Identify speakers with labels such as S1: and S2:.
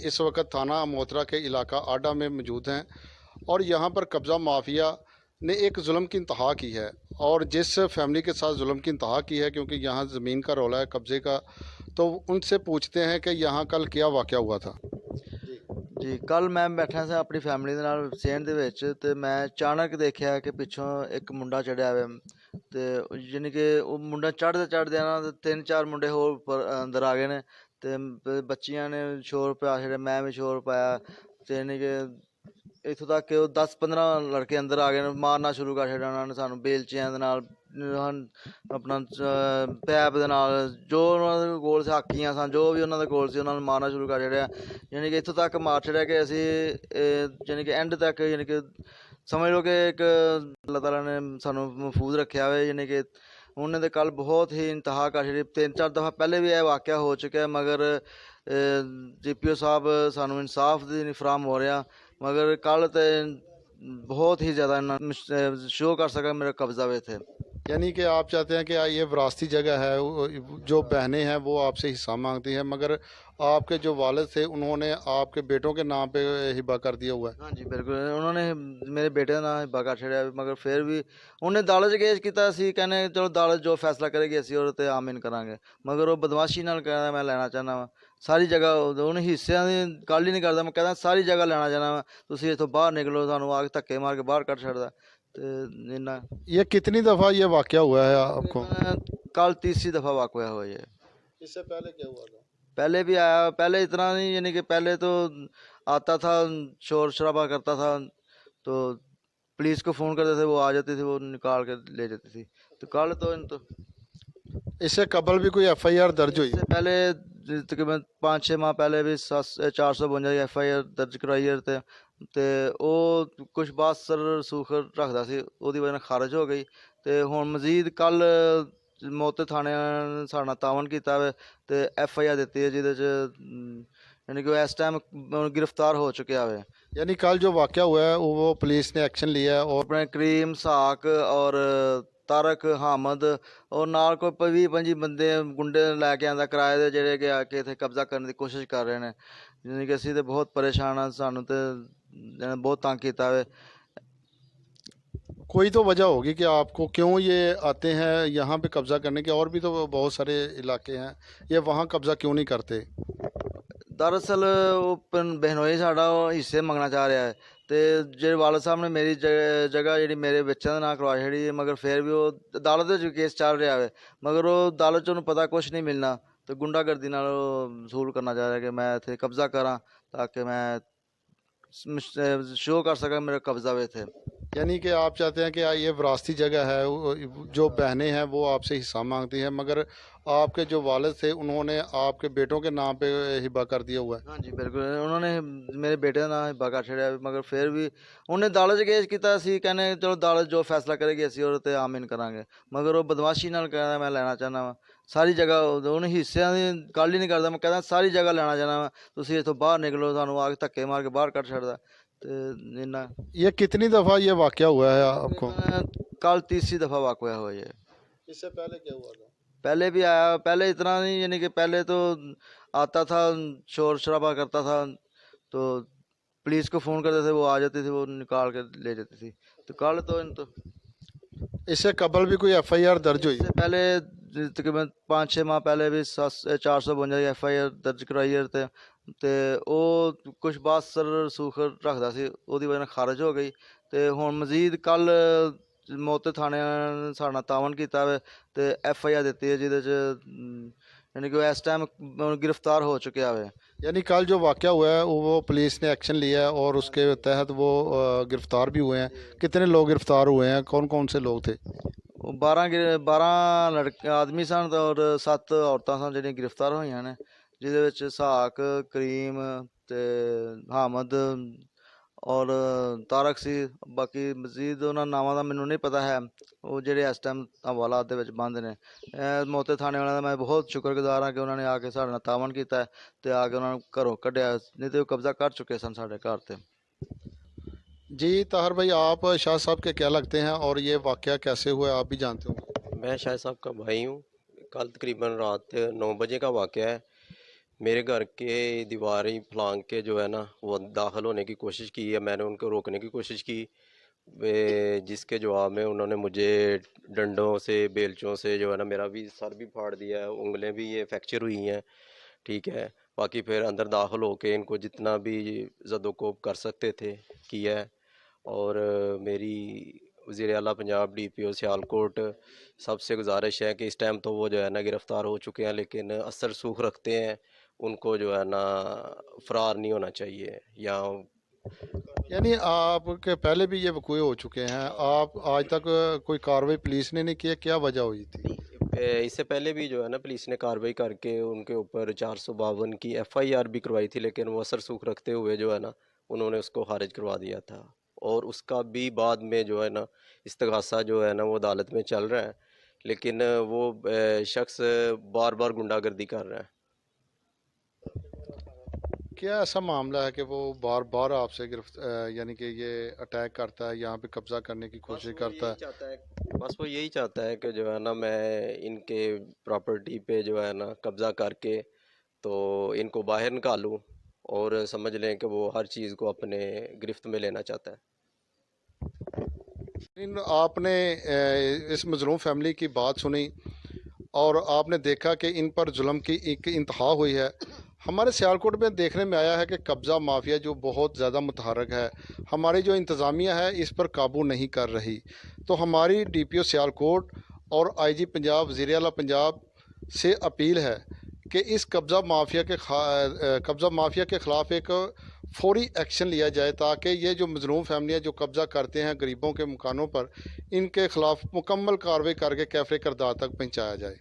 S1: इस वक्त थाना मोतरा के इलाका आडा में मौजूद हैं और यहाँ पर कब्ज़ा माफिया ने एक जुल्म की इंतहा की है और जिस फैमिली के साथ जुल्म की इंतहा की है, क्योंकि यहाँ ज़मीन का रौला है, कब्ज़े का, तो उनसे पूछते हैं कि यहाँ कल क्या वाक़या हुआ था।
S2: जी कल मैं बैठा सा अपनी फैमिली ਦੇ ਨਾਲ ਸੇਨ ਦੇ ਵਿੱਚ ਤੇ ਮੈਂ ਅਚਾਨਕ ਦੇਖਿਆ ਕਿ ਪਿੱਛੋਂ ਇੱਕ ਮੁੰਡਾ ਚੜਿਆ ਹੋਇਆ ਤੇ ਯਾਨੀ ਕਿ ਉਹ ਮੁੰਡਾ ਚੜਦੇ ਨਾ ਤੇ ਤਿੰਨ ਚਾਰ ਮੁੰਡੇ ਹੋਰ ਉੱਪਰ ਅੰਦਰ ਆ ਗਏ ਨੇ ਤੇ ਬੱਚੀਆਂ ਨੇ ਸ਼ੋਰ ਪਿਆ ਛੜਿਆ, ਮੈਂ ਵੀ ਸ਼ੋਰ ਪਾਇਆ ਤੇ ਯਾਨੀ ਕਿ ਇੱਥੋਂ ਤੱਕ ਕਿ ਉਹ 10-15 ਲੜਕੇ ਅੰਦਰ ਆ ਗਏ ਨੇ, ਮਾਰਨਾ ਸ਼ੁਰੂ ਕਰ ਛੱਡਿਆ ਉਹਨਾਂ ਨੇ ਸਾਨੂੰ ਬੇਲਚਿਆਂ ਦੇ ਨਾਲ, ਆਪਣਾ ਪੈਪ ਦੇ ਨਾਲ, ਜੋ ਉਹਨਾਂ ਦੇ ਕੋਲ ਸੀ ਹਾਕੀਆਂ ਸਨ, ਜੋ ਵੀ ਉਹਨਾਂ ਦੇ ਕੋਲ ਸੀ ਉਹਨਾਂ ਨੂੰ ਮਾਰਨਾ ਸ਼ੁਰੂ ਕਰ ਛੱਡਿਆ। ਯਾਨੀ ਕਿ ਇੱਥੋਂ ਤੱਕ ਮਾਰ ਛੱਡਿਆ ਕਿ ਅਸੀਂ ਯਾਨੀ ਕਿ ਐਂਡ ਤੱਕ ਯਾਨੀ ਕਿ ਸਮਝ ਲਓ ਕਿ ਇੱਕ ਅੱਲਾਹ ਤਾਲਾ ਨੇ ਸਾਨੂੰ ਮਹਿਫੂਜ਼ ਰੱਖਿਆ ਹੋਵੇ। ਯਾਨੀ ਕਿ ਉਹਨੇ ਤੇ ਕੱਲ ਬਹੁਤ ਹੀ ਇੰਤਹਾ ਕਰ ਛੱਡੀ। 3-4 ਦਫਾ ਪਹਿਲੇ ਵੀ ਇਹ ਵਾਕਿਆ ਹੋ ਚੁੱਕਿਆ, ਮਗਰ GPO ਸਾਹਿਬ ਸਾਨੂੰ ਇਨਸਾਫ ਦੀ ਨਹੀਂ ਫਰਾਹਮ ਹੋ ਰਿਹਾ। मगर कल तो बहुत ही ज़्यादा शो कर सका मेरा कब्जा में थे।
S1: यानी कि आप चाहते हैं कि ये विरासती जगह है, जो बहनें हैं वो आपसे हिस्सा मांगती हैं, मगर आपके जो वालिद थे उन्होंने आपके बेटों के नाम पे हिबा कर दिया हुआ है।
S2: हाँ जी बिल्कुल, उन्होंने मेरे बेटे का नाम हिबा कर छड़िया, मगर फिर भी उन्हें अदालत केस किया, कहने चलो अदालत जो फैसला करेगी असी और आमीन करांगे, मगर वो बदमाशी नाल कहना मैं लेना चाहना वा सारी जगह। उन्हें हिस्सों की गल ही नहीं करता, मैं कहता सारी जगह लेना चाहना वा, तुम इतों बाहर निकलो, सानू आके धक्के मार के बाहर कट छड़दा। इन्ना
S1: ये कितनी दफ़ा ये वाक़या हुआ है आपको?
S2: कल तीसरी दफ़ा वाक़या हुआ है।
S1: इससे पहले क्या हुआ था?
S2: पहले भी आया, पहले इतना नहीं, यानी कि पहले तो आता था, शोर शराबा करता था, तो पुलिस को फ़ोन करते थे, वो आ जाती थी, वो निकाल के ले जाती थी। तो कल तो
S1: इससे कबल भी कोई FIR दर्ज हुई?
S2: इससे पहले तकरीबन 5-6 माह पहले भी 452 FIR दर्ज कराई है ते ਉਹ ਕੁਛ ਬਾਤ ਸਰ ਰਸੂਖ ਰੱਖਦਾ ਸੀ, ਉਹਦੀ ਵਜ੍ਹਾ ਨਾਲ ਖਾਰਜ ਹੋ ਗਈ। ਤੇ ਹੁਣ ਮਜ਼ੀਦ ਕੱਲ ਮੌਤੇ ਥਾਣੇ ਨੇ ਸਾਡੇ ਨਾਲ ਤਾਵਨ ਕੀਤਾ ਵੇ ਤੇ FIR ਦਿੱਤੀ ਹੈ, ਜਿਹਦੇ 'ਚ यानी कि इस टाइम गिरफ्तार हो चुका है।
S1: यानी कल जो वाक़या हुआ है वो पुलिस ने एक्शन लिया है और
S2: अपने करीम साक और तारक हामद और नाल कोई 20-25 बंदे गुंडे लैके आंदा किराए दे, जेह्ड़े कि आके इत्थे कब्जा करने की कोशिश कर रहे हैं। यानी कि असीं ते बहुत परेशान हाँ, सानू ते बहुत तंग किया है।
S1: कोई तो वजह होगी कि आपको क्यों ये आते हैं यहाँ पे कब्जा करने के, और भी तो बहुत सारे इलाके हैं, ये वहाँ कब्जा क्यों नहीं करते?
S2: दरअसल वो बहनोई साडा हिस्से मंगना चाह रहा है, तो जे वालद साहब ने मेरी जगह जी मेरे बच्चों के नाम करवा छड़ी है, मगर फिर भी वो अदालत केस चल रहा है, मगर वो अदालत च पता कुछ नहीं मिलना, तो गुंडागर्दी नाल वसूल करना चाह रहा है कि मैं इत्थे कब्जा करा ताकि मैं शो कर सका मेरा कब्जा में थे।
S1: यानी कि आप चाहते हैं कि ये विरासती जगह है, जो बहनें हैं वो आपसे हिस्सा मांगती हैं, मगर आपके जो वालिद थे उन्होंने आपके बेटों के नाम पे हिबा कर दिया हुआ है।
S2: हाँ जी बिल्कुल, उन्होंने मेरे बेटे का नाम हिबा कर छड़िया, मगर फिर भी उन्हें अदालत केस किया, कहने चलो अदालत जो फैसला करेगी असी और आमीन करांगे, मगर वो बदमाशी नाल कहना मैं लेना चाहना वा सारी जगह। उन्हें हिस्सों की गल ही नहीं करता, मैं कहता सारी जगह लेना चाहना वा, तुम इतों बाहर निकलो, सानू आके धक्के मार के बाहर कट छड़दा। इन्ना
S1: ये कितनी दफ़ा ये वाक़या हुआ है आपको?
S2: कल तीसरी दफ़ा वाक़या हुआ है।
S1: इससे पहले क्या हुआ था?
S2: पहले भी आया, पहले इतना नहीं, यानी कि पहले तो आता था, शोर शराबा करता था, तो पुलिस को फ़ोन करते थे, वो आ जाती थी, वो निकाल के ले जाती थी। तो कल तो
S1: इससे कबल भी कोई FIR दर्ज हुई?
S2: इससे पहले तकरीबन 5-6 माह पहले भी 452 FIR दर्ज कराई है, तो वो कुछ बात सर रसूख रखता सी, ਉਹਦੀ ਵਜ੍ਹਾ ਨਾਲ ਖਾਰਜ ਹੋ ਗਈ। ਤੇ ਹੁਣ ਮਜ਼ੀਦ ਕੱਲ ਮੌਤੇ ਥਾਣੇ ਨੇ ਸਾਡੇ ਨਾਲ ਤਾਵਨ ਕੀਤਾ ਵੇ ਤੇ FIR ਦਿੱਤੀ ਹੈ, ਜਿਹਦੇ 'ਚ यानी कि इस टाइम गिरफ्तार हो चुका है।
S1: यानी कल जो वाक़या हुआ है वो पुलिस ने एक्शन लिया है और उसके तहत वो गिरफ़्तार भी हुए हैं। कितने लोग गिरफ़्तार हुए हैं, कौन कौन से लोग थे?
S2: 12 लड़के आदमी सन और 7 औरतां सन ਜਿਹੜੀਆਂ गिरफ्तार ਹੋਈਆਂ ਨੇ, ਜਿਹਦੇ ਵਿੱਚ ਸਾਕ, ਕਰੀਮ ਤੇ ਹਾਮਦ और तारक सी। बाकी मजीद उन्होंने नावां का मैनू नहीं पता है, वो ਜਿਹੜੇ इस टाइम हवालात ਦੇ ਵਿੱਚ ਬੰਦ ਨੇ। ਮੌਤੇ ਥਾਣੇ ਵਾਲਿਆਂ ਦਾ मैं बहुत शुक्रगुजार हाँ कि उन्होंने आके ਸਾਡੇ ਨਾਲ ਤਾਵਨ ਕੀਤਾ ਤੇ ਆ ਕੇ ਉਹਨਾਂ ਨੂੰ ਘਰੋਂ ਕੱਢਿਆ, नहीं तो कब्जा कर चुके सन ਸਾਡੇ घर ਤੇ।
S1: जी ताहिर भाई, आप शाह साहब के क्या लगते हैं और ये वाक़या कैसे हुआ आप भी जानते हो?
S3: मैं शाह साहब का भाई हूँ। कल तकरीबन रात 9 बजे का वाक़या है। मेरे घर के दीवारें फलांग के जो है ना वो दाखिल होने की कोशिश की है। मैंने उनको रोकने की कोशिश की, जिसके जवाब में उन्होंने मुझे डंडों से बेलचों से जो है ना मेरा भी सर भी फाड़ दिया है, उंगलें भी ये फ्रैक्चर हुई हैं। ठीक है। बाकी फिर अंदर दाखिल होके इनको जितना भी जदोकोब कर सकते थे किया है। और मेरी वज़ीर आला पंजाब DPO सियालकोट सबसे गुजारिश है कि इस टाइम तो वो जो है ना गिरफ़्तार हो चुके हैं, लेकिन असर सूख रखते हैं, उनको जो है ना फ़रार नहीं होना चाहिए। या
S1: यानी आपके पहले भी ये वकूए हो चुके हैं, आप आज तक कोई कार्रवाई पुलिस ने नहीं की है, क्या वजह हुई थी?
S3: इससे पहले भी जो है ना पुलिस ने कार्रवाई करके उनके ऊपर 452 की FIR भी करवाई थी, लेकिन वो असर सूख रखते हुए जो है ना उन्होंने उसको खारिज करवा दिया था। और उसका भी बाद में जो है ना इस्तगासा जो है ना वो अदालत में चल रहा है, लेकिन वो शख्स बार बार गुंडागर्दी कर रहा है।
S1: क्या ऐसा मामला है कि वो बार बार आपसे यानी कि ये अटैक करता है, यहाँ पे कब्जा करने की कोशिश करता है?
S3: बस वो यही चाहता है कि जो है ना मैं इनके प्रॉपर्टी पे जो है ना कब्जा करके तो इनको बाहर निकालूं, और समझ लें कि वो हर चीज़ को अपने गिरफ्त में लेना चाहता है।
S1: इन आपने इस मजलूम फैमिली की बात सुनी और आपने देखा कि इन पर जुल्म की एक इंतहा हुई है। हमारे सियालकोट में देखने में आया है कि कब्ज़ा माफिया जो बहुत ज़्यादा मुतहरक है, हमारी जो इंतज़ामिया है इस पर काबू नहीं कर रही। तो हमारी DPO सियालकोट और IG पंजाब वज़ीर आला पंजाब से अपील है कि इस कब्ज़ा माफिया के ख़िलाफ़ एक फौरी एक्शन लिया जाए, ताकि ये जो मजलूम फैमिलियाँ जो कब्ज़ा करते हैं गरीबों के मकानों पर, इनके ख़िलाफ़ मुकम्मल कार्रवाई करके कैफ़े किरदार तक पहुँचाया जाए।